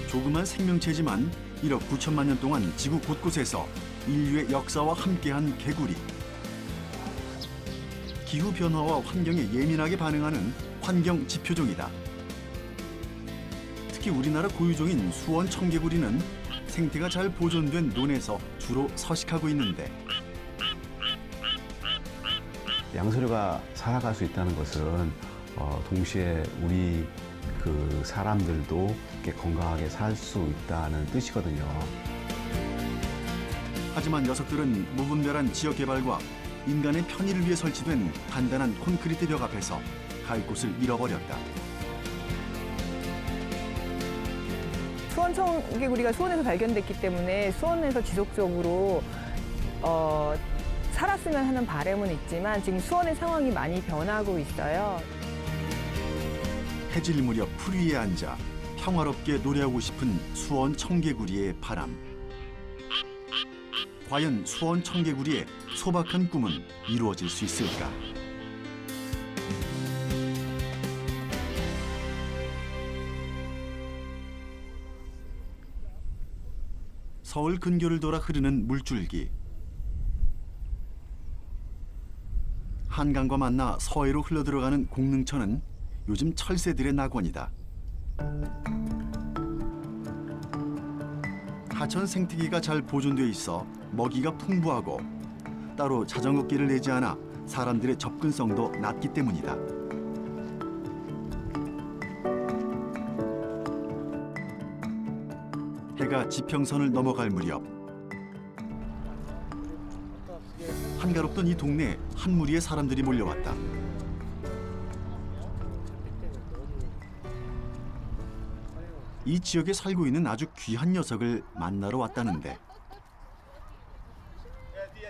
조그만 생명체지만 1억 9천만 년 동안 지구 곳곳에서 인류의 역사와 함께한 개구리. 기후 변화와 환경에 예민하게 반응하는 환경 지표종이다. 특히 우리나라 고유종인 수원 청개구리는 생태가 잘 보존된 논에서 주로 서식하고 있는데 양서류가 살아갈 수 있다는 것은 동시에 우리 그 사람들도 이렇게 건강하게 살 수 있다는 뜻이거든요. 하지만 녀석들은 무분별한 지역 개발과 인간의 편의를 위해 설치된 단단한 콘크리트 벽 앞에서 갈 곳을 잃어버렸다. 수원 청개구리가 수원에서 발견됐기 때문에 수원에서 지속적으로 살았으면 하는 바람은 있지만 지금 수원의 상황이 많이 변하고 있어요. 해질 무렵 풀 위에 앉아 평화롭게 노래하고 싶은 수원 청개구리의 바람. 과연 수원 청개구리의 소박한 꿈은 이루어질 수 있을까? 서울 근교를 돌아 흐르는 물줄기. 한강과 만나 서해로 흘러들어가는 공릉천은 요즘 철새들의 낙원이다. 하천 생태계가 잘 보존돼 있어 먹이가 풍부하고 따로 자전거 길을 내지 않아 사람들의 접근성도 낮기 때문이다. 해가 지평선을 넘어갈 무렵 한가롭던 이 동네에 한 무리의 사람들이 몰려왔다. 이 지역에 살고 있는 아주 귀한 녀석을 만나러 왔다는데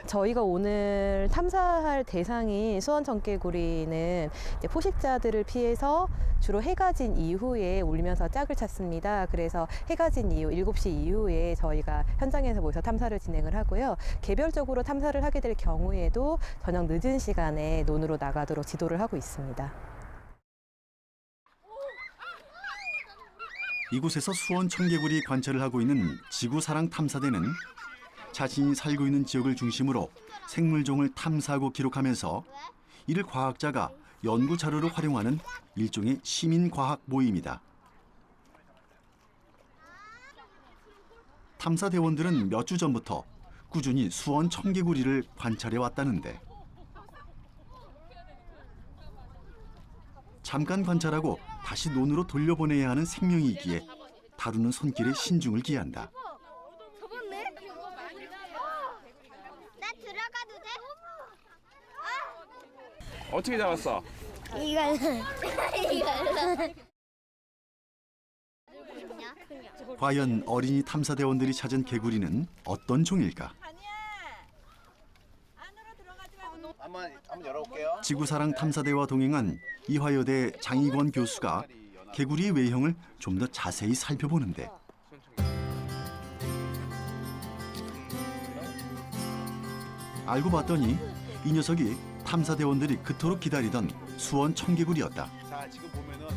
저희가 오늘 탐사할 대상인 수원 청개구리는 포식자들을 피해서 주로 해가 진 이후에 울면서 짝을 찾습니다. 그래서 해가 진 이후 7시 이후에 저희가 현장에서 모여서 탐사를 진행을 하고요. 개별적으로 탐사를 하게 될 경우에도 저녁 늦은 시간에 논으로 나가도록 지도를 하고 있습니다. 이곳에서 수원 청개구리 관찰을 하고 있는 지구사랑 탐사대는 자신이 살고 있는 지역을 중심으로 생물종을 탐사하고 기록하면서 이를 과학자가 연구 자료로 활용하는 일종의 시민과학 모임이다. 탐사대원들은 몇 주 전부터 꾸준히 수원 청개구리를 관찰해 왔다는데 잠깐 관찰하고 다시 논으로 돌려보내야 하는 생명이기에 다루는 손길에 신중을 기한다. 들어가도 돼? 어떻게 잡았어? 이걸로. 과연 어린이 탐사대원들이 찾은 개구리는 어떤 종일까? 한번 열어볼게요. 지구사랑 탐사대와 동행한 이화여대 장익원 교수가 개구리의 외형을 좀 더 자세히 살펴보는데 알고 봤더니 이 녀석이 탐사대원들이 그토록 기다리던 수원 청개구리였다. 자, 지금 보면은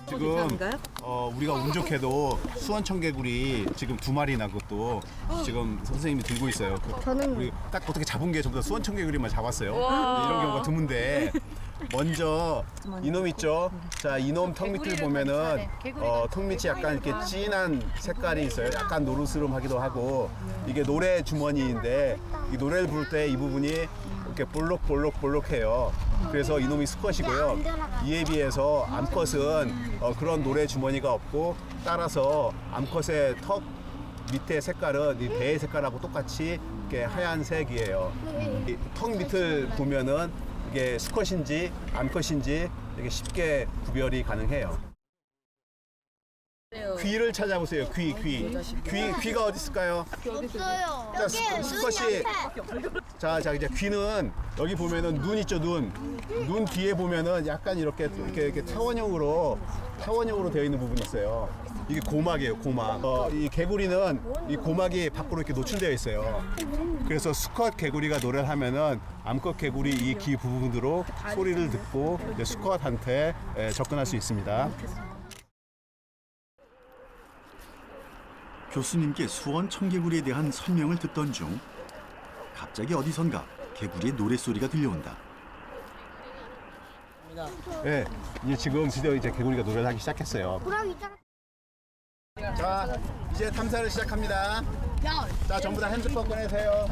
지금 우리가 운 좋게도 수원 청개구리 지금 2마리나 그것도 지금 선생님이 들고 있어요. 우리 딱 어떻게 잡은 게 전부 다 수원 청개구리만 잡았어요. 이런 경우가 드문데 먼저 이놈 있죠? 자, 이놈 턱 밑을 보면은 턱 밑이 약간 이렇게 진한 색깔이 있어요. 약간 노르스름하기도 하고 이게 노래 주머니인데 이 노래를 부를 때 이 부분이 이렇게 볼록해요. 그래서 이놈이 수컷이고요. 이에 비해서 암컷은 그런 노래 주머니가 없고 따라서 암컷의 턱 밑에 색깔은 이 배의 색깔하고 똑같이 이렇게 하얀색이에요. 이 턱 밑을 보면은 이게 수컷인지 암컷인지 되게 쉽게 구별이 가능해요. 귀를 찾아보세요. 귀가 어디 있을까요? 없어요. 자, 수컷이 자 이제 귀는 여기 보면은 눈 있죠, 눈 뒤에 보면은 약간 이렇게 타원형으로 되어 있는 부분이 있어요. 이게 고막이에요, 고막. 이 개구리는 이 고막이 밖으로 이렇게 노출되어 있어요. 그래서 수컷 개구리가 노래를 하면은 암컷 개구리 이 귀 부분으로 소리를 듣고 이제 수컷한테 접근할 수 있습니다. 교수님께 수원 청개구리에 대한 설명을 듣던 중 갑자기 어디선가 개구리의 노랫소리가 들려온다. 네, 이제 지금 드디어 이제 개구리가 노래를 하기 시작했어요. 자, 이제 탐사를 시작합니다. 자, 전부 다 핸드폰 꺼내세요.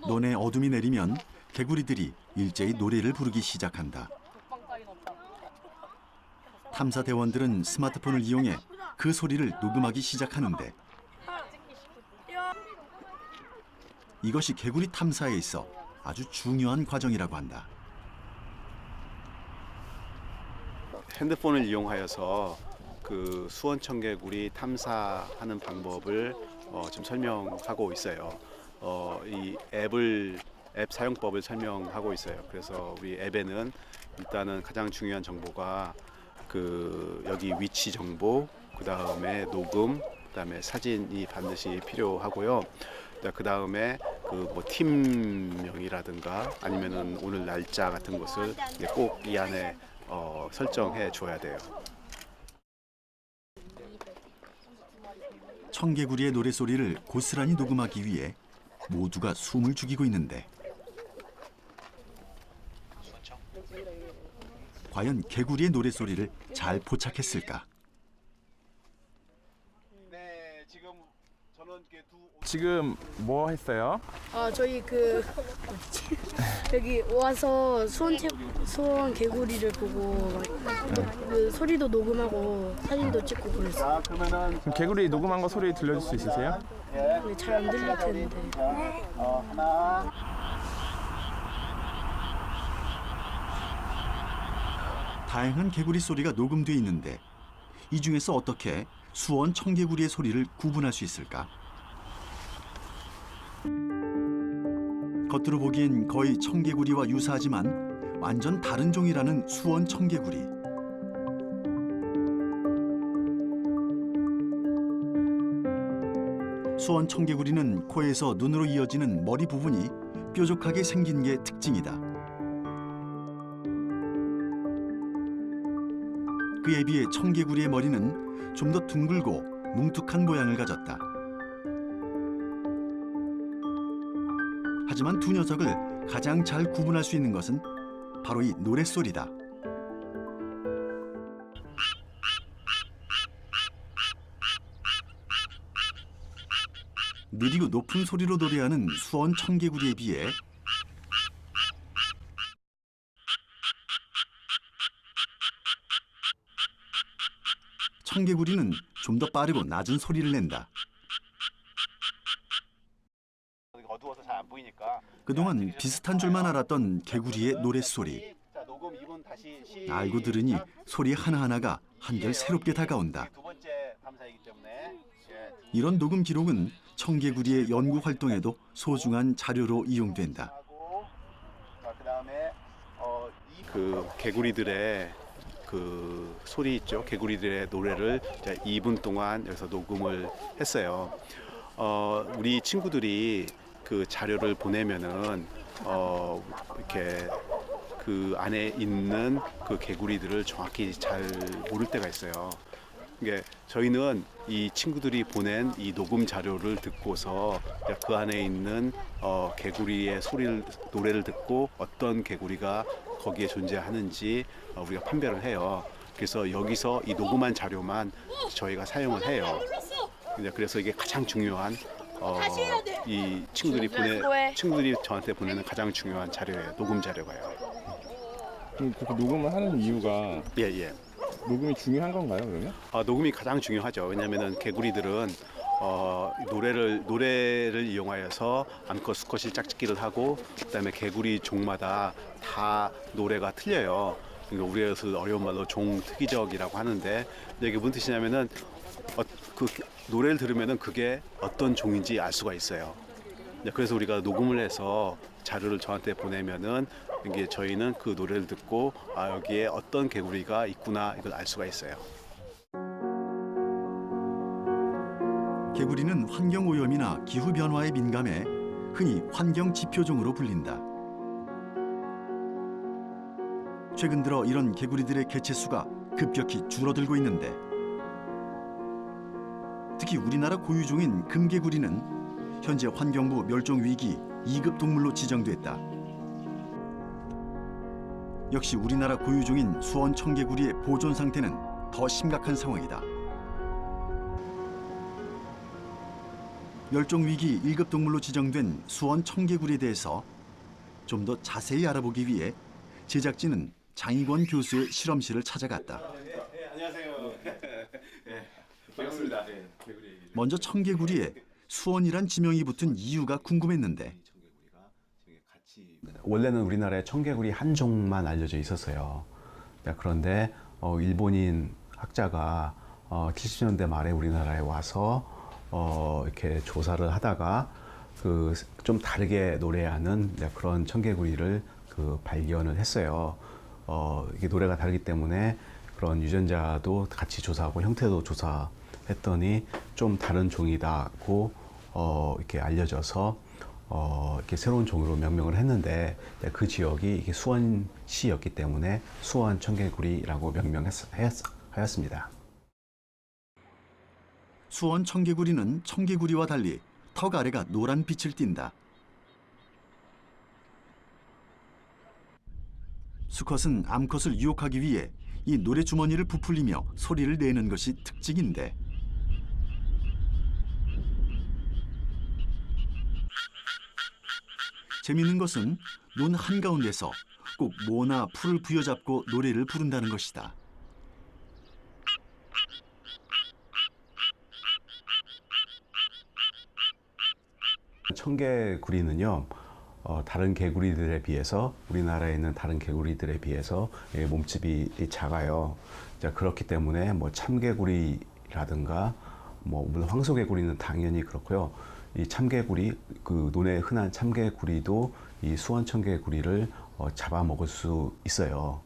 논에 어둠이 내리면 개구리들이 일제히 노래를 부르기 시작한다. 탐사 대원들은 스마트폰을 이용해 그 소리를 녹음하기 시작하는데 이것이 개구리 탐사에 있어 아주 중요한 과정이라고 한다. 핸드폰을 이용하여서 그 수원 청개구리 탐사하는 방법을 지금 설명하고 있어요. 이 앱 사용법을 설명하고 있어요. 그래서 우리 앱에는 일단은 가장 중요한 정보가 그 여기 위치 정보, 그 다음에 녹음, 그 다음에 사진이 반드시 필요하고요. 그 다음에 그 뭐 팀명이라든가 아니면은 오늘 날짜 같은 것을 꼭 이 안에 설정해 줘야 돼요. 청개구리의 노랫소리를 고스란히 녹음하기 위해 모두가 숨을 죽이고 있는데 과연 개구리의 노랫소리를 잘 포착했을까? 네, 지금 저는 지금 뭐 했어요? 저희 여기 와서 수원 개구리를 보고 그 소리도 녹음하고 사진도 찍고 그랬어요. 그러면은 그럼 개구리 녹음한 거 소리 들려줄 수 있으세요? 근데 잘 안 들릴 텐데. 하나. 다양한 개구리 소리가 녹음돼 있는데 이 중에서 어떻게 수원 청개구리의 소리를 구분할 수 있을까? 겉으로 보기엔 거의 청개구리와 유사하지만 완전 다른 종이라는 수원 청개구리. 수원 청개구리는 코에서 눈으로 이어지는 머리 부분이 뾰족하게 생긴 게 특징이다. 그에 비해 청개구리의 머리는 좀 더 둥글고 뭉툭한 모양을 가졌다. 하지만 두 녀석을 가장 잘 구분할 수 있는 것은 바로 이 노랫소리다. 느리고 높은 소리로 노래하는 수원 청개구리에 비해 청개구리는 좀 더 빠르고 낮은 소리를 낸다. 어두워서 잘 안 보이니까. 그동안 비슷한 줄만 알았던 개구리의 노랫소리. 자, 녹음 2분 다시 알고 들으니 소리 하나하나가 한결 새롭게 다가온다. 두 번째 탐사이기 때문에 이런 녹음 기록은 청개구리의 연구 활동에도 소중한 자료로 이용된다. 자, 그다음에 그 개구리들의 그 소리 있죠. 개구리들의 노래를 2분 동안 여기서 녹음을 했어요. 우리 친구들이 그 자료를 보내면은 이렇게 그 안에 있는 그 개구리들을 정확히 잘 모를 때가 있어요. 이게 저희는 이 친구들이 보낸 이 녹음 자료를 듣고서 그 안에 있는 개구리의 노래를 듣고 어떤 개구리가 거기에 존재하는지 우리가 판별을 해요. 그래서 여기서 이 녹음한 자료만 저희가 사용을 해요. 그래서 이게 가장 중요한 이 친구들이 저한테 보내는 가장 중요한 자료예요. 녹음 자료가요. 그럼 그렇게 녹음을 하는 이유가 예. 녹음이 중요한 건가요, 그러면? 녹음이 가장 중요하죠. 왜냐하면 개구리들은 노래를 이용하여서 암컷 수컷이 짝짓기를 하고 그다음에 개구리 종마다 다 노래가 틀려요. 그러니까 우리에서 어려운 말로 종특이적이라고 하는데 이게 무슨 뜻이냐면은 그 노래를 들으면은 그게 어떤 종인지 알 수가 있어요. 그래서 우리가 녹음을 해서 자료를 저한테 보내면은 이게 저희는 그 노래를 듣고 여기에 어떤 개구리가 있구나 이걸 알 수가 있어요. 개구리는 환경 오염이나 기후 변화에 민감해 흔히 환경 지표종으로 불린다. 최근 들어 이런 개구리들의 개체 수가 급격히 줄어들고 있는데 특히 우리나라 고유종인 금개구리는 현재 환경부 멸종위기 2급 동물로 지정됐다. 역시 우리나라 고유종인 수원 청개구리의 보존 상태는 더 심각한 상황이다. 멸종위기 1급 동물로 지정된 수원 청개구리에 대해서 좀 더 자세히 알아보기 위해 제작진은 장익원 교수의 실험실을 찾아갔다. 안녕하세요. 반갑습니다. 먼저 청개구리에 수원이란 지명이 붙은 이유가 궁금했는데 원래는 우리나라에 청개구리 한 종만 알려져 있었어요. 그런데 일본인 학자가 70년대 말에 우리나라에 와서 이렇게 조사를 하다가 그 좀 다르게 노래하는 그런 청개구리를 발견을 했어요. 이게 노래가 다르기 때문에 그런 유전자도 같이 조사하고 형태도 조사했더니 좀 다른 종이다고 이렇게 알려져서 이렇게 새로운 종으로 명명을 했는데 그 지역이 이게 수원시였기 때문에 수원 청개구리라고 명명하였습니다. 수원 청개구리는 청개구리와 달리 턱 아래가 노란 빛을 띈다. 수컷은 암컷을 유혹하기 위해 이 노래 주머니를 부풀리며 소리를 내는 것이 특징인데 재미있는 것은 논 한가운데서 꼭 모나 풀을 부여잡고 노래를 부른다는 것이다. 청개구리는요, 다른 개구리들에 비해서 우리나라에 있는 다른 개구리들에 비해서 몸집이 작아요. 자, 그렇기 때문에 뭐 참개구리라든가 물론 황소개구리는 당연히 그렇고요. 이 참개구리, 그 논에 흔한 참개구리도 이 수원 청개구리를 잡아먹을 수 있어요.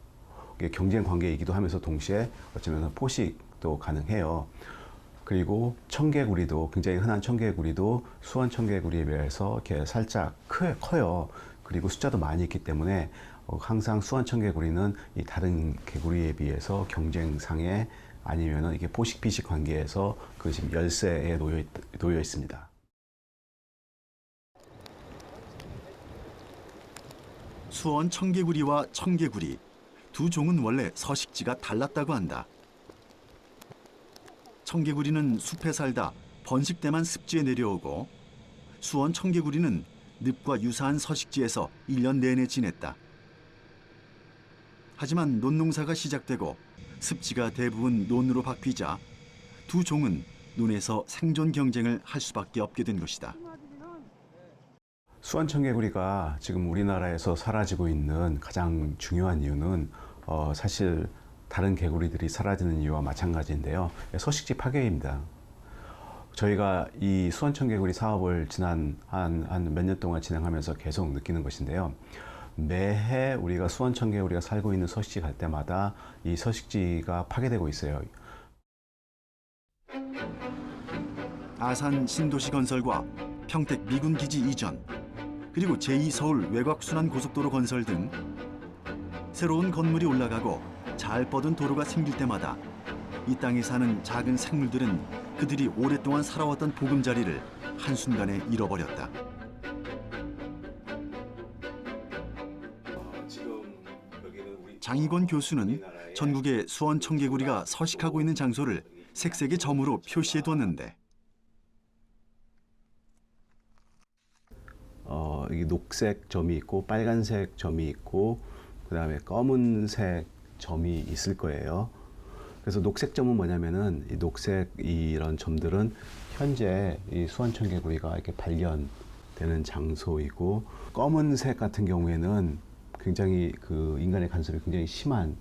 이게 경쟁 관계이기도 하면서 동시에 어쩌면 포식도 가능해요. 그리고 청개구리도 굉장히 흔한 청개구리도 수원 청개구리에 비해서 이렇게 살짝 커요. 그리고 숫자도 많이 있기 때문에 항상 수원 청개구리는 이 다른 개구리에 비해서 경쟁상에 아니면은 이게 포식 피식 관계에서 그 지금 열세에 놓여 있습니다. 수원 청개구리와 청개구리 두 종은 원래 서식지가 달랐다고 한다. 청개구리는 숲에 살다 번식 때만 습지에 내려오고 수원 청개구리는 늪과 유사한 서식지에서 1년 내내 지냈다. 하지만 논농사가 시작되고 습지가 대부분 논으로 바뀌자 두 종은 논에서 생존 경쟁을 할 수밖에 없게 된 것이다. 수원 청개구리가 지금 우리나라에서 사라지고 있는 가장 중요한 이유는 사실 다른 개구리들이 사라지는 이유와 마찬가지인데요. 서식지 파괴입니다. 저희가 이 수원 청개구리 사업을 지난 한 몇 년 동안 진행하면서 계속 느끼는 것인데요. 매해 우리가 수원 청개구리가 살고 있는 서식지 갈 때마다 이 서식지가 파괴되고 있어요. 아산 신도시 건설과 평택 미군 기지 이전, 그리고 제2서울 외곽순환고속도로 건설 등 새로운 건물이 올라가고 잘 뻗은 도로가 생길 때마다 이 땅에 사는 작은 생물들은 그들이 오랫동안 살아왔던 보금자리를 한순간에 잃어버렸다. 장익원 교수는 전국의 수원 청개구리가 서식하고 있는 장소를 색색의 점으로 표시해두었는데 이게 녹색 점이 있고 빨간색 점이 있고 그다음에 검은색 점이 있을 거예요. 그래서 녹색 점은 뭐냐면은 이 녹색 이런 점들은 현재 이 수원 청개구리가 이렇게 발견되는 장소이고 검은색 같은 경우에는 굉장히 그 인간의 간섭이 굉장히 심한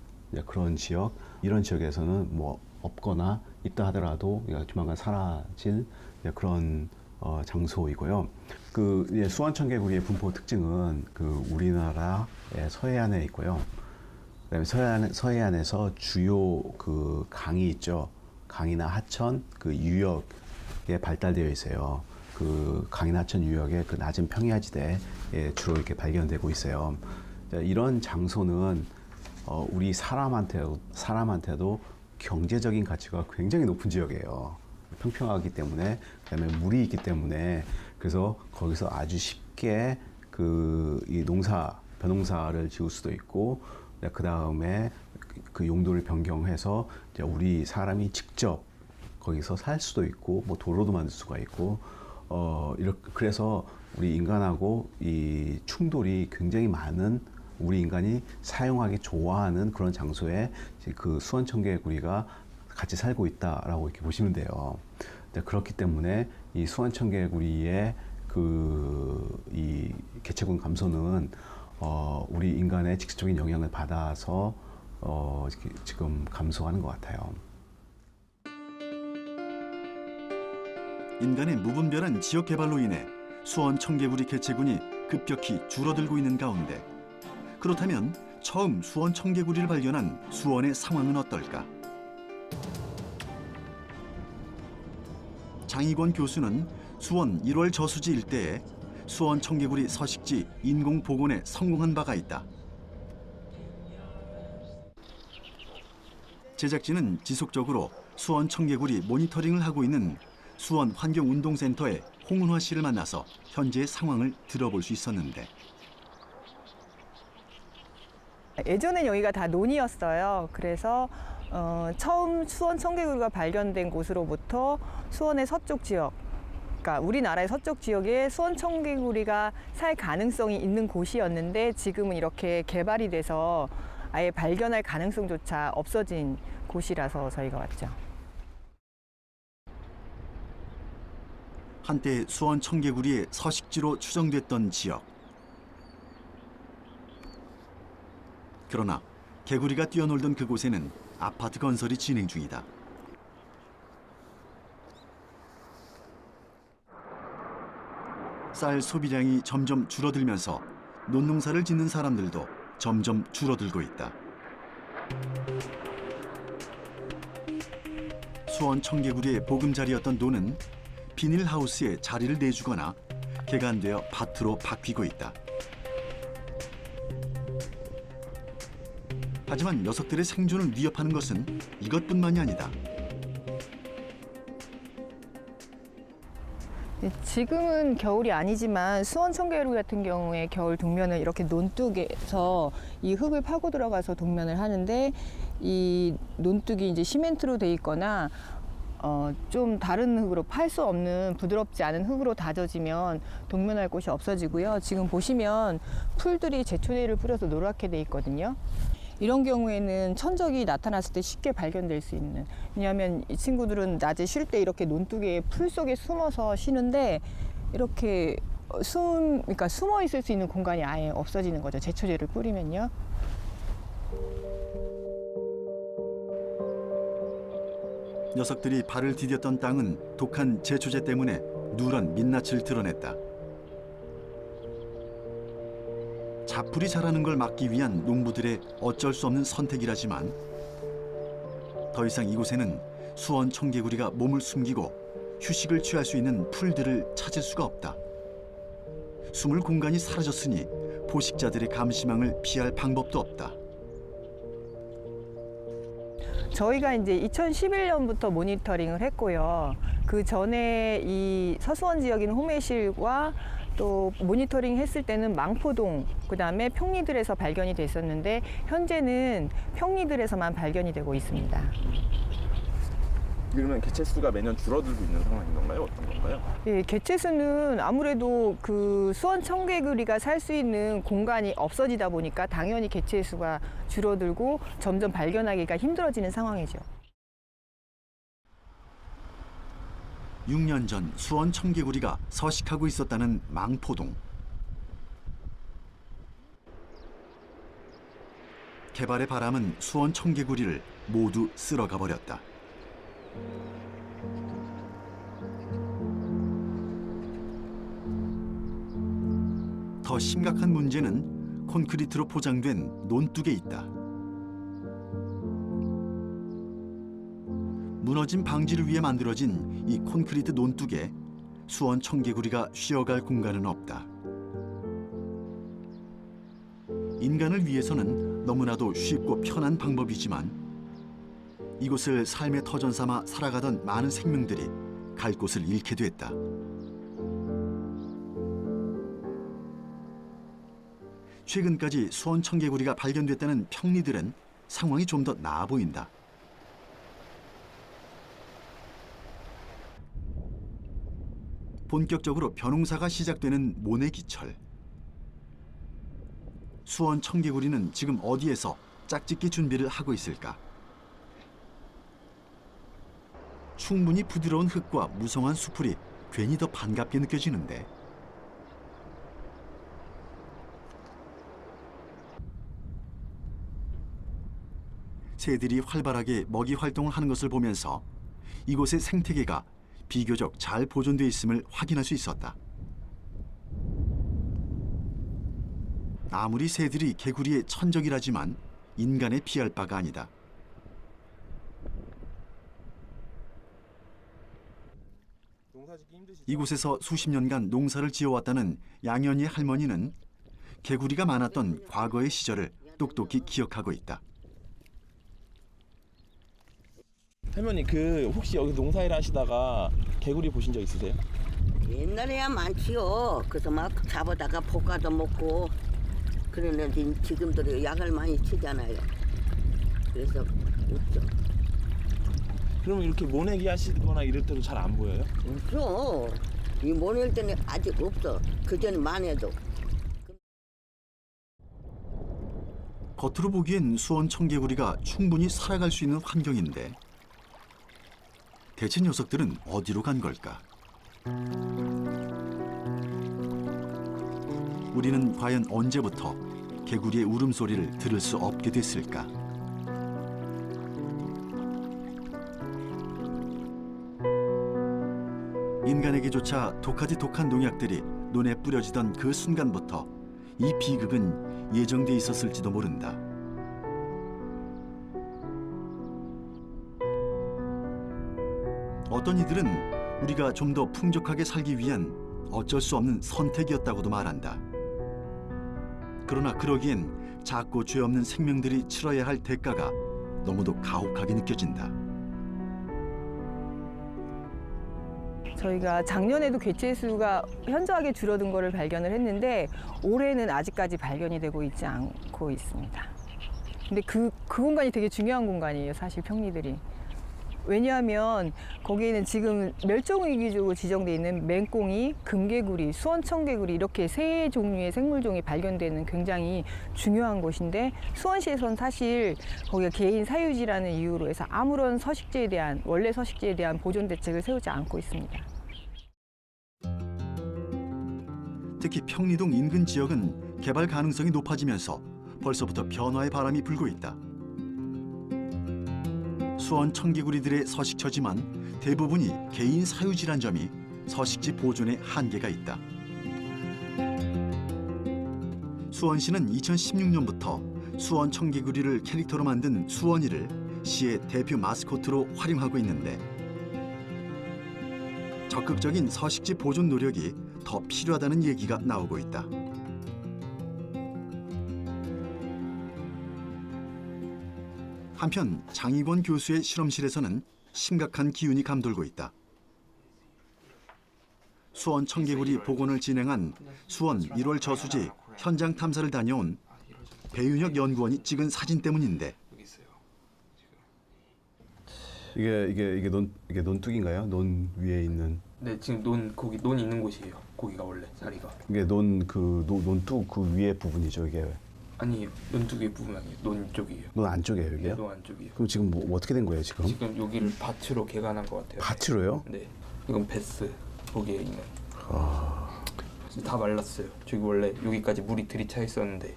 그런 지역, 이런 지역에서는 뭐 없거나 있다 하더라도 조만간 사라질 그런 장소이고요. 그 수원 청개구리의 분포 특징은 그 우리나라의 서해안에 있고요. 그다음에 서해안에서 주요 그 강이 있죠. 강이나 하천 그 유역에 발달되어 있어요. 그 강이나 하천 유역의 그 낮은 평야지대에 주로 이렇게 발견되고 있어요. 이런 장소는 우리 사람한테도 경제적인 가치가 굉장히 높은 지역이에요. 평평하기 때문에, 그다음에 물이 있기 때문에, 그래서 거기서 아주 쉽게 이 벼농사를 지을 수도 있고, 그 다음에 그 용도를 변경해서 이제 우리 사람이 직접 거기서 살 수도 있고, 뭐 도로도 만들 수가 있고, 그래서 우리 인간하고 이 충돌이 굉장히 많은, 우리 인간이 사용하기 좋아하는 그런 장소에 그 수원청개구리가 같이 살고 있다라고 이렇게 보시면 돼요. 그렇기 때문에 이 수원청개구리의 이 개체군 감소는 우리 인간의 직접적인 영향을 받아서 지금 감소하는 것 같아요. 인간의 무분별한 지역 개발로 인해 수원 청개구리 개체군이 급격히 줄어들고 있는 가운데, 그렇다면 처음 수원 청개구리를 발견한 수원의 상황은 어떨까? 장익원 교수는 수원 1월 저수지 일대에 수원 청개구리 서식지 인공 복원에 성공한 바가 있다. 제작진은 지속적으로 수원 청개구리 모니터링을 하고 있는 수원 환경운동센터의 홍은화 씨를 만나서 현재의 상황을 들어볼 수 있었는데, 예전엔 여기가 다 논이었어요. 그래서 처음 수원 청개구리가 발견된 곳으로부터 수원의 서쪽 지역, 그러니까 우리나라의 서쪽 지역에 수원 청개구리가 살 가능성이 있는 곳이었는데, 지금은 이렇게 개발이 돼서 아예 발견할 가능성조차 없어진 곳이라서 저희가 왔죠. 한때 수원 청개구리의 서식지로 추정됐던 지역. 그러나 개구리가 뛰어놀던 그곳에는 아파트 건설이 진행 중이다. 쌀 소비량이 점점 줄어들면서 논농사를 짓는 사람들도 점점 줄어들고 있다. 수원 청개구리의 보금자리였던 논은 비닐하우스에 자리를 내주거나 개간되어 밭으로 바뀌고 있다. 하지만 녀석들의 생존을 위협하는 것은 이것뿐만이 아니다. 지금은 겨울이 아니지만 수원 청개구리 같은 경우에 겨울 동면을 이렇게 논둑에서 이 흙을 파고 들어가서 동면을 하는데, 이 논둑이 이제 시멘트로 돼 있거나 좀 다른 흙으로, 팔 수 없는 부드럽지 않은 흙으로 다져지면 동면할 곳이 없어지고요. 지금 보시면 풀들이 제초제를 뿌려서 노랗게 돼 있거든요. 이런 경우에는 천적이 나타났을 때 쉽게 발견될 수 있는, 왜냐하면 이 친구들은 낮에 쉴 때 이렇게 논둑에 풀 속에 숨어서 쉬는데, 이렇게 그러니까 숨어 있을 수 있는 공간이 아예 없어지는 거죠. 제초제를 뿌리면요. 녀석들이 발을 디뎠던 땅은 독한 제초제 때문에 누런 민낯을 드러냈다. 잡풀이 자라는 걸 막기 위한 농부들의 어쩔 수 없는 선택이라지만, 더 이상 이곳에는 수원 청개구리가 몸을 숨기고 휴식을 취할 수 있는 풀들을 찾을 수가 없다. 숨을 공간이 사라졌으니 포식자들의 감시망을 피할 방법도 없다. 저희가 이제 2011년부터 모니터링을 했고요. 그 전에 이 서수원 지역인 호매실과 또 모니터링 했을 때는 망포동, 그다음에 평리들에서 발견이 됐었는데, 현재는 평리들에서만 발견이 되고 있습니다. 그러면 개체 수가 매년 줄어들고 있는 상황인 건가요? 어떤 건가요? 예, 개체 수는 아무래도 그 수원 청개구리가 살 수 있는 공간이 없어지다 보니까 당연히 개체 수가 줄어들고 점점 발견하기가 힘들어지는 상황이죠. 6년 전 수원 청개구리가 서식하고 있었다는 망포동. 개발의 바람은 수원 청개구리를 모두 쓸어가 버렸다. 더 심각한 문제는 콘크리트로 포장된 논둑에 있다. 무너짐 방지를 위해 만들어진 이 콘크리트 논둑에 수원 청개구리가 쉬어갈 공간은 없다. 인간을 위해서는 너무나도 쉽고 편한 방법이지만 이곳을 삶의 터전 삼아 살아가던 많은 생명들이 갈 곳을 잃게 됐다. 최근까지 수원 청개구리가 발견됐다는 평리들은 상황이 좀 더 나아 보인다. 본격적으로 벼농사가 시작되는 모내기철. 수원 청개구리는 지금 어디에서 짝짓기 준비를 하고 있을까? 충분히 부드러운 흙과 무성한 수풀이 괜히 더 반갑게 느껴지는데 새들이 활발하게 먹이 활동을 하는 것을 보면서 이곳의 생태계가 비교적 잘 보존돼 있음을 확인할 수 있었다. 아무리 새들이 개구리의 천적이라지만 인간에 피할 바가 아니다. 이곳에서 수십 년간 농사를 지어왔다는 양현희 할머니는 개구리가 많았던 과거의 시절을 똑똑히 기억하고 있다. 할머니 혹시 여기 농사일 하시다가 개구리 보신 적 있으세요? 옛날에야 많지요. 그래서 막 잡아다가 볶아도 먹고 그러는데 지금도 약을 많이 치잖아요. 그래서 없죠. 그럼 이렇게 모내기 하시거나 이럴 때도 잘 안 보여요? 없어. 이 모낼 때는 아직 없어. 그전만 해도. 겉으로 보기엔 수원 청개구리가 충분히 살아갈 수 있는 환경인데 대체 녀석들은 어디로 간 걸까? 우리는 과연 언제부터 개구리의 울음소리를 들을 수 없게 됐을까? 인간에게조차 독하디 독한 농약들이 눈에 뿌려지던 그 순간부터 이 비극은 예정돼 있었을지도 모른다. 어떤 이들은 우리가 좀 더 풍족하게 살기 위한 어쩔 수 없는 선택이었다고도 말한다. 그러나 그러기엔 작고 죄 없는 생명들이 치러야 할 대가가 너무도 가혹하게 느껴진다. 저희가 작년에도 개체 수가 현저하게 줄어든 것을 발견을 했는데 올해는 아직까지 발견이 되고 있지 않고 있습니다. 근데 그 공간이 되게 중요한 공간이에요, 사실 평리들이. 왜냐하면 거기에는 지금 멸종위기종으로 지정돼 있는 맹꽁이, 금개구리, 수원청개구리 이렇게 세 종류의 생물종이 발견되는 굉장히 중요한 곳인데 수원시에서는 사실 거기가 개인 사유지라는 이유로 해서 아무런 서식지에 대한 원래 서식지에 대한 보존 대책을 세우지 않고 있습니다. 특히 평리동 인근 지역은 개발 가능성이 높아지면서 벌써부터 변화의 바람이 불고 있다. 수원 청개구리들의 서식처지만 대부분이 개인 사유지란 점이 서식지 보존에 한계가 있다. 수원시는 2016년부터 수원 청개구리를 캐릭터로 만든 수원이를 시의 대표 마스코트로 활용하고 있는데 적극적인 서식지 보존 노력이 더 필요하다는 얘기가 나오고 있다. 한편 장익원 교수의 실험실에서는 심각한 기운이 감돌고 있다. 수원 청개구리 복원을 진행한 수원 1월 저수지 현장 탐사를 다녀온 배윤혁 연구원이 찍은 사진 때문인데 이게 논뚝인가요? 논 위에 있는. 네, 지금 논 있는 곳이에요. 고기가 원래 자리가. 이게 논뚝 그 위에 부분이죠, 이게. 아니에요. 논뚝 위 부분 아니에요. 논 쪽이에요. 논 안쪽이에요, 이게요? 네, 논 안쪽이에요. 그럼 지금 뭐 어떻게 된 거예요, 지금? 지금 여기를 밭으로 개간한 것 같아요. 밭으로요? 네. 이건 베스 거기에 있는. 다 말랐어요. 저기 원래 여기까지 물이 들이차 있었는데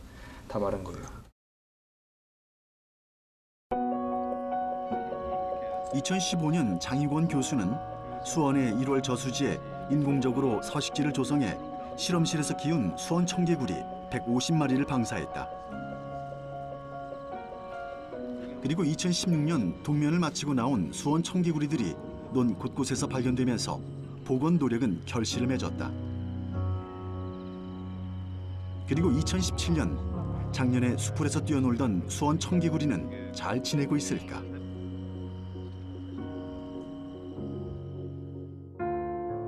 다 마른 거예요. 2015년 장익원 교수는 수원의 1월 저수지에 인공적으로 서식지를 조성해 실험실에서 키운 수원 청개구리 150마리를 방사했다. 그리고 2016년 동면을 마치고 나온 수원 청개구리들이 논 곳곳에서 발견되면서 복원 노력은 결실을 맺었다. 그리고 2017년 작년에 수풀에서 뛰어놀던 수원 청개구리는 잘 지내고 있을까?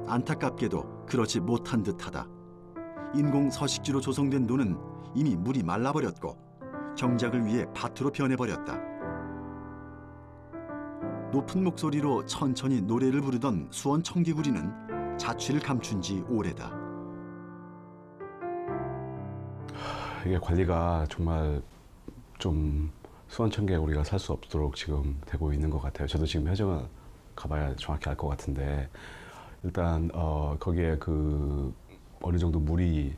안타깝게도 그렇지 못한 듯하다. 인공 서식지로 조성된 논은 이미 물이 말라버렸고 경작을 위해 밭으로 변해버렸다. 높은 목소리로 천천히 노래를 부르던 수원 청개구리는 자취를 감춘 지 오래다. 이게 관리가 정말 좀 수원 청개구리가 살 수 없도록 지금 되고 있는 것 같아요. 저도 지금 현장을 가봐야 정확히 알 것 같은데 일단 거기에 그 어느 정도 물이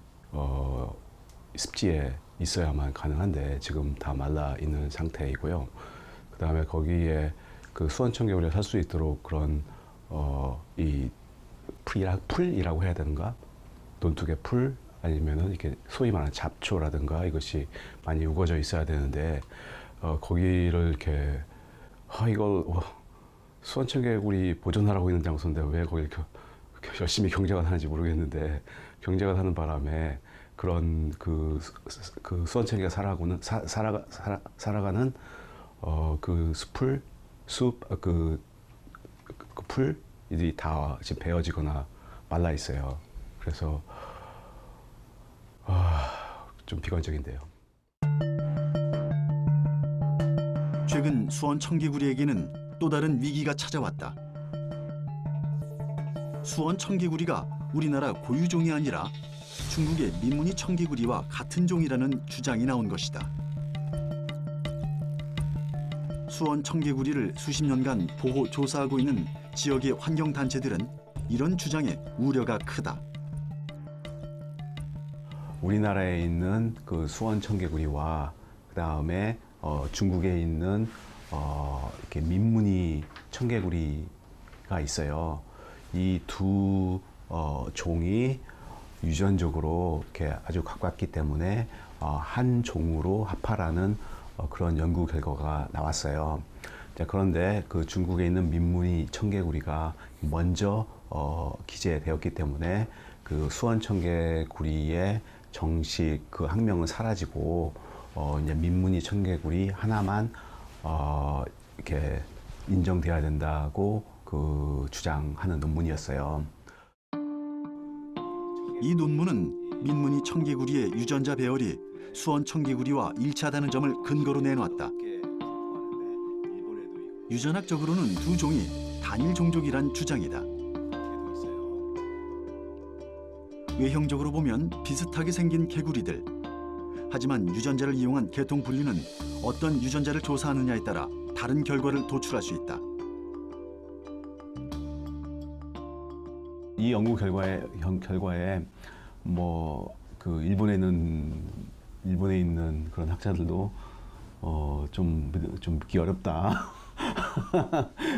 습지에 있어야만 가능한데 지금 다 말라 있는 상태이고요. 그 다음에 거기에 그 수원 청개구리가 살 수 있도록 그런 이 풀이라고 해야 되는가? 논둑의 풀 아니면은 이렇게 소위 말하는 잡초라든가 이것이 많이 우거져 있어야 되는데 거기를 이렇게 이걸 수원 청개구리 보존하라고 있는 장소인데 왜 거기 이렇게 열심히 경작을 하는지 모르겠는데 경작을 하는 바람에 그런 그 수원 청개가 살아가는 그 그 풀이 다 지금 베어지거나 말라 있어요. 그래서 좀 비관적인데요. 최근 수원 청개구리에게는 또 다른 위기가 찾아왔다. 수원 청개구리가 우리나라 고유종이 아니라 중국의 민무늬 청개구리와 같은 종이라는 주장이 나온 것이다. 수원 청개구리를 수십 년간 보호 조사하고 있는 지역의 환경단체들은 이런 주장에 우려가 크다. 우리나라에 있는 그 수원 청개구리와 그 다음에 중국에 있는 이렇게 민무늬 청개구리가 있어요. 이 두 종이 유전적으로 이렇게 아주 가깝기 때문에 한 종으로 합하라는 그런 연구 결과가 나왔어요. 그런데 그 중국에 있는 민무늬 청개구리가 먼저 기재되었기 때문에 그 수원 청개구리의 정식 그 학명은 사라지고 이제 민무늬 청개구리 하나만 이렇게 인정돼야 된다고 그 주장하는 논문이었어요. 이 논문은 민무늬 청개구리의 유전자 배열이 수원 청개구리와 일치하다는 점을 근거로 내놓았다. 유전학적으로는 두 종이 단일 종족이란 주장이다. 외형적으로 보면 비슷하게 생긴 개구리들. 하지만 유전자를 이용한 계통 분류는 어떤 유전자를 조사하느냐에 따라 다른 결과를 도출할 수 있다. 이 연구 결과에 뭐 그 일본에 있는 그런 학자들도 좀 믿기 어렵다.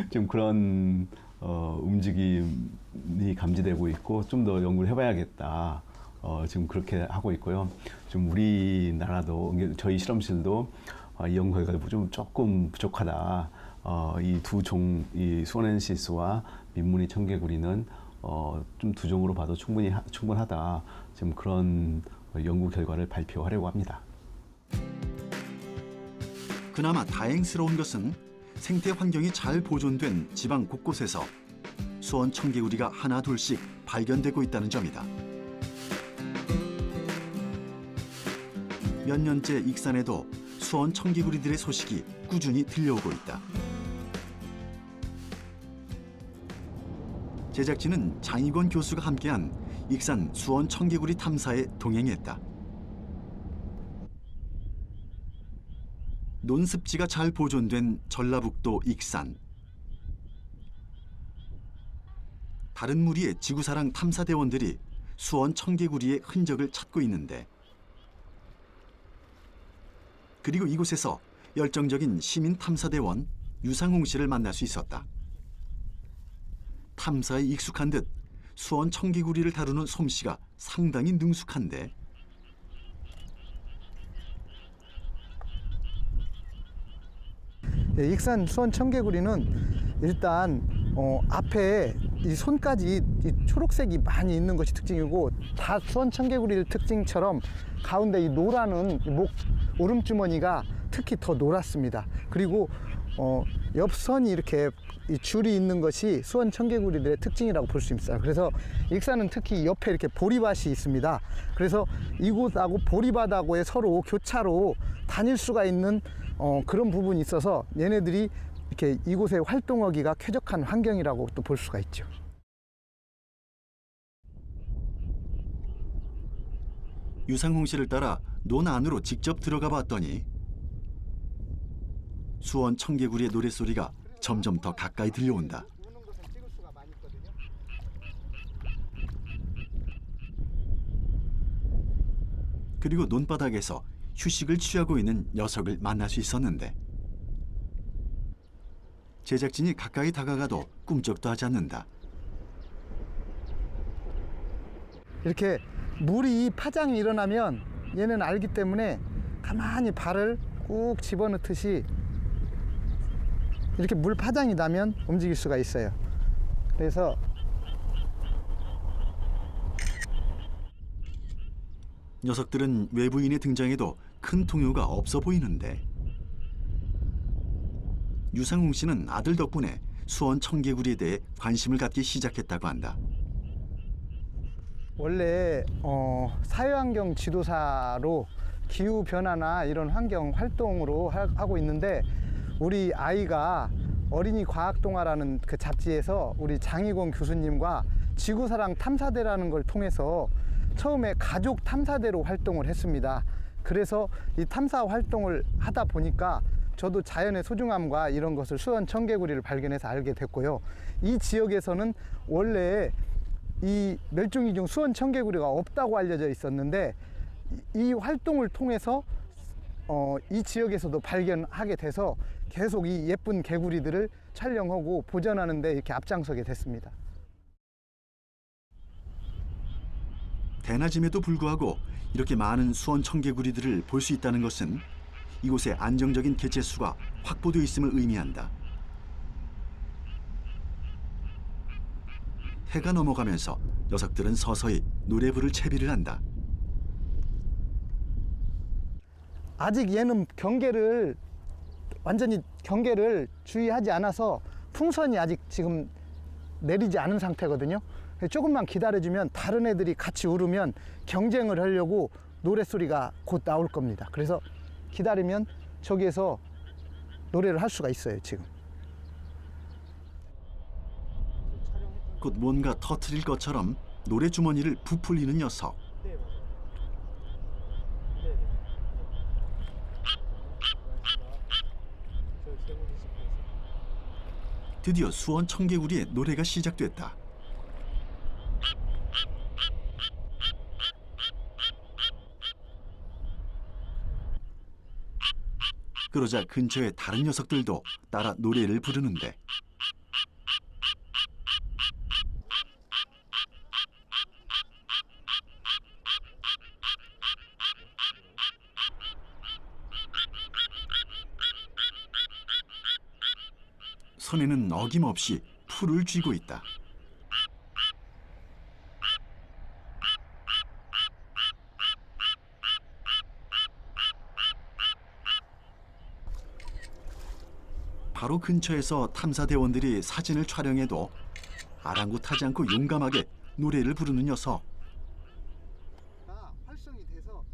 좀 그런 움직임이 감지되고 있고 좀 더 연구를 해봐야겠다. 지금 그렇게 하고 있고요. 좀 우리나라도 저희 실험실도 이 연구 결과가 좀 조금 부족하다. 이 두 종, 이 수원en시스와 민무늬 청개구리는 좀 두 종으로 봐도 충분하다. 지금 그런 연구 결과를 발표하려고 합니다. 그나마 다행스러운 것은 생태 환경이 잘 보존된 지방 곳곳에서 수원 청개구리가 하나 둘씩 발견되고 있다는 점이다. 몇 년째 익산에도 수원 청개구리들의 소식이 꾸준히 들려오고 있다. 제작진은 장익원 교수가 함께한 익산 수원 청개구리 탐사에 동행했다. 논습지가 잘 보존된 전라북도 익산. 다른 무리의 지구사랑 탐사대원들이 수원 청개구리의 흔적을 찾고 있는데, 그리고 이곳에서 열정적인 시민 탐사대원 유상홍 씨를 만날 수 있었다. 탐사에 익숙한 듯 수원 청개구리를 다루는 솜씨가 상당히 능숙한데, 익산 수원 청개구리는 일단 앞에 이 손까지 이 초록색이 많이 있는 것이 특징이고, 다 수원 청개구리 특징처럼 가운데 이 노라는 오름주머니가 특히 더 노랗습니다. 그리고 옆선이 이렇게 이 줄이 있는 것이 수원 청개구리들의 특징이라고 볼 수 있습니다. 그래서 익산은 특히 옆에 이렇게 보리밭이 있습니다. 그래서 이곳하고 보리밭하고의 서로 교차로 다닐 수가 있는 그런 부분이 있어서 얘네들이 이렇게 이곳에 활동하기가 쾌적한 환경이라고 또 볼 수가 있죠. 유상홍 씨를 따라 논 안으로 직접 들어가 봤더니 수원 청개구리의 노랫소리가 점점 더 가까이 들려온다. 그리고 논바닥에서 휴식을 취하고 있는 녀석을 만날 수 있었는데 제작진이 가까이 다가가도 꿈쩍도 하지 않는다. 이렇게 물이 파장이 일어나면 얘는 알기 때문에 가만히 발을 꾹 집어넣듯이 이렇게 물 파장이 나면 움직일 수가 있어요. 그래서 녀석들은 외부인의 등장에도 큰 통요가 없어 보이는데 유상홍 씨는 아들 덕분에 수원 청개구리에 대해 관심을 갖기 시작했다고 한다. 원래 사회환경 지도사로 기후변화나 이런 환경 활동으로 하고 있는데 우리 아이가 어린이 과학동화라는 그 잡지에서 우리 장희곤 교수님과 지구사랑 탐사대라는 걸 통해서 처음에 가족 탐사대로 활동을 했습니다. 그래서 이 탐사 활동을 하다 보니까 저도 자연의 소중함과 이런 것을 수원 청개구리를 발견해서 알게 됐고요. 이 지역에서는 원래 이 멸종위 중 수원 청개구리가 없다고 알려져 있었는데 이 활동을 통해서 이 지역에서도 발견하게 돼서 계속 이 예쁜 개구리들을 촬영하고 보존하는 데 이렇게 앞장서게 됐습니다. 대낮임에도 불구하고 이렇게 많은 수원 청개구리들을 볼 수 있다는 것은 이곳에 안정적인 개체 수가 확보되어 있음을 의미한다. 해가 넘어가면서 녀석들은 서서히 노래 부를 채비를 한다. 아직 얘는 완전히 경계를 주의하지 않아서 풍선이 아직 지금 내리지 않은 상태거든요. 조금만 기다려주면 다른 애들이 같이 울으면 경쟁을 하려고 노랫소리가 곧 나올 겁니다. 그래서 기다리면 저기에서 노래를 할 수가 있어요, 지금. 곧 뭔가 터트릴 것처럼 노래 주머니를 부풀리는 녀석. 드디어 수원 청개구리의 노래가 시작됐다. 그러자 근처의 다른 녀석들도 따라 노래를 부르는데 손에는 어김없이 풀을 쥐고 있다. 바로 근처에서 탐사대원들이 사진을 촬영해도 아랑곳하지 않고 용감하게 노래를 부르는 녀석.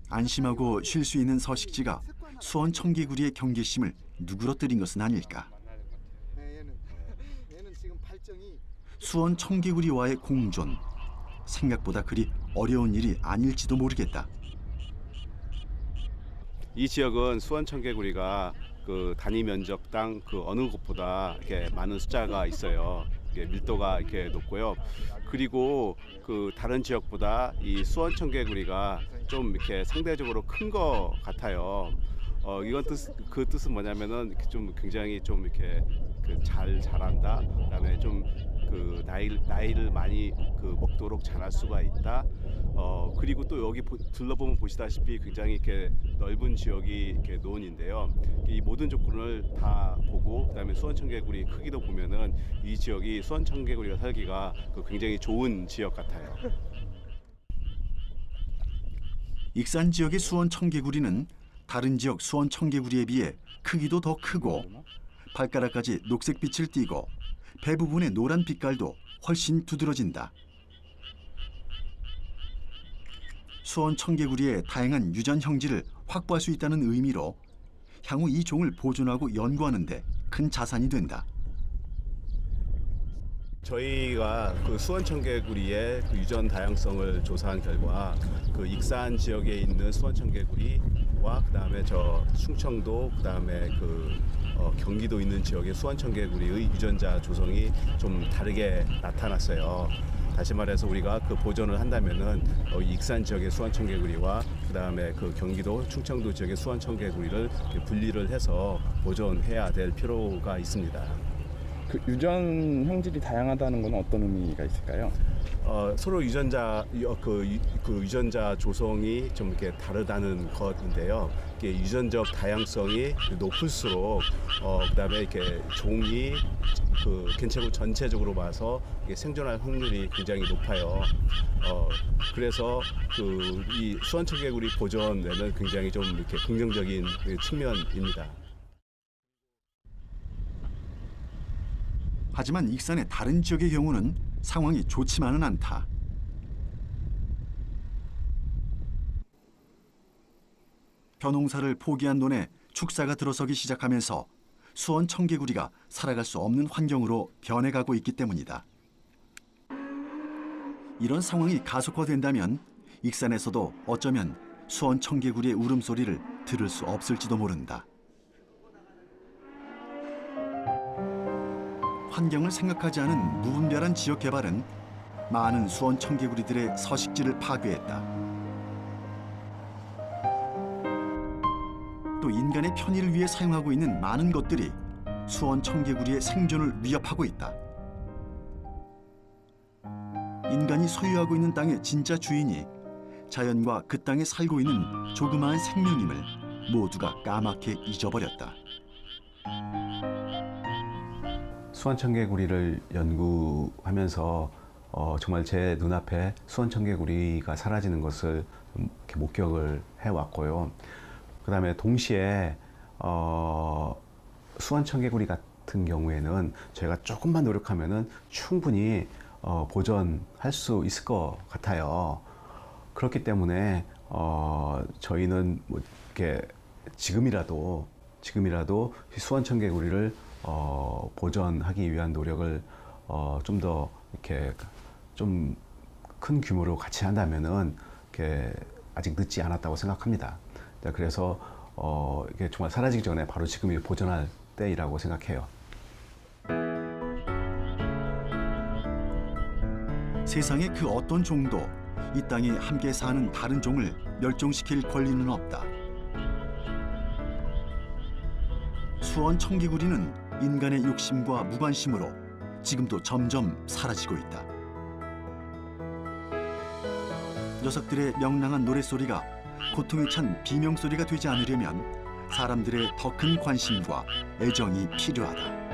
안심하고 쉴 수 있는 서식지가 수원 청개구리의 경계심을 누그러뜨린 것은 아닐까. 수원 청개구리와의 공존, 생각보다 그리 어려운 일이 아닐지도 모르겠다. 이 지역은 수원 청개구리가 그 단위 면적당 그 어느 곳보다 이렇게 많은 숫자가 있어요. 이게 밀도가 이렇게 높고요. 그리고 그 다른 지역보다 이 수원 청개구리가 좀 이렇게 상대적으로 큰 것 같아요. 이건 그 뜻은 뭐냐면은 좀 굉장히 좀 이렇게 그 잘 자란다. 그다음에 좀 그 나이를 많이 그 먹도록 자랄 수가 있다. 그리고 또 여기 둘러보면 보시다시피 굉장히 이렇게 넓은 지역이 이렇게 논인데요. 이 모든 조건을 다 보고 그다음에 수원 청개구리 크기도 보면은 이 지역이 수원 청개구리가 살기가 굉장히 좋은 지역 같아요. 익산 지역의 수원 청개구리는 다른 지역 수원 청개구리에 비해 크기도 더 크고 발가락까지 녹색빛을 띠고 배 부분의 노란 빛깔도 훨씬 두드러진다. 수원 청개구리의 다양한 유전 형질을 확보할 수 있다는 의미로 향후 이 종을 보존하고 연구하는 데 큰 자산이 된다. 저희가 그 수원 청개구리의 그 유전 다양성을 조사한 결과 그 익산 지역에 있는 수원 청개구리와 그다음에 저 충청도 그다음에 경기도 있는 지역의 수원 청개구리의 유전자 조성이 좀 다르게 나타났어요. 다시 말해서 우리가 그 보존을 한다면은 익산 지역의 수원 청개구리와 그다음에 그 경기도 충청도 지역의 수원 청개구리를 분리를 해서 보존해야 될 필요가 있습니다. 그 유전 형질이 다양하다는 건 어떤 의미가 있을까요? 서로 유전자 그 유전자 조성이 좀 이렇게 다르다는 것인데요. 이게 유전적 다양성이 높을수록 그다음에 이렇게 종이 그 개체구 전체적으로 봐서 이게 생존할 확률이 굉장히 높아요. 그래서 이 수원 청개구리 보존에는 굉장히 좀 이렇게 긍정적인 측면입니다. 하지만 익산의 다른 지역의 경우는 상황이 좋지만은 않다. 벼농사를 포기한 논에 축사가 들어서기 시작하면서 수원 청개구리가 살아갈 수 없는 환경으로 변해가고 있기 때문이다. 이런 상황이 가속화된다면 익산에서도 어쩌면 수원 청개구리의 울음소리를 들을 수 없을지도 모른다. 환경을 생각하지 않은 무분별한 지역 개발은 많은 수원 청개구리들의 서식지를 파괴했다. 또 인간의 편의를 위해 사용하고 있는 많은 것들이 수원 청개구리의 생존을 위협하고 있다. 인간이 소유하고 있는 땅의 진짜 주인이 자연과 그 땅에 살고 있는 조그마한 생명임을 모두가 까맣게 잊어버렸다. 수원 청개구리를 연구하면서 정말 제 눈앞에 수원 청개구리가 사라지는 것을 이렇게 목격을 해왔고요. 그다음에 동시에 수원 청개구리 같은 경우에는 저희가 조금만 노력하면은 충분히 보존할 수 있을 것 같아요. 그렇기 때문에 저희는 뭐 이렇게 지금이라도 수원 청개구리를 보존하기 위한 노력을 좀 더 이렇게 좀 큰 규모로 같이 한다면은 이렇게 아직 늦지 않았다고 생각합니다. 그래서 이게 정말 사라지기 전에 바로 지금이 보존할 때이라고 생각해요. 세상의 그 어떤 종도 이 땅에 함께 사는 다른 종을 멸종시킬 권리는 없다. 수원 청개구리는 인간의 욕심과 무관심으로 지금도 점점 사라지고 있다. 녀석들의 명랑한 노랫소리가 고통에 찬 비명소리가 되지 않으려면 사람들의 더 큰 관심과 애정이 필요하다.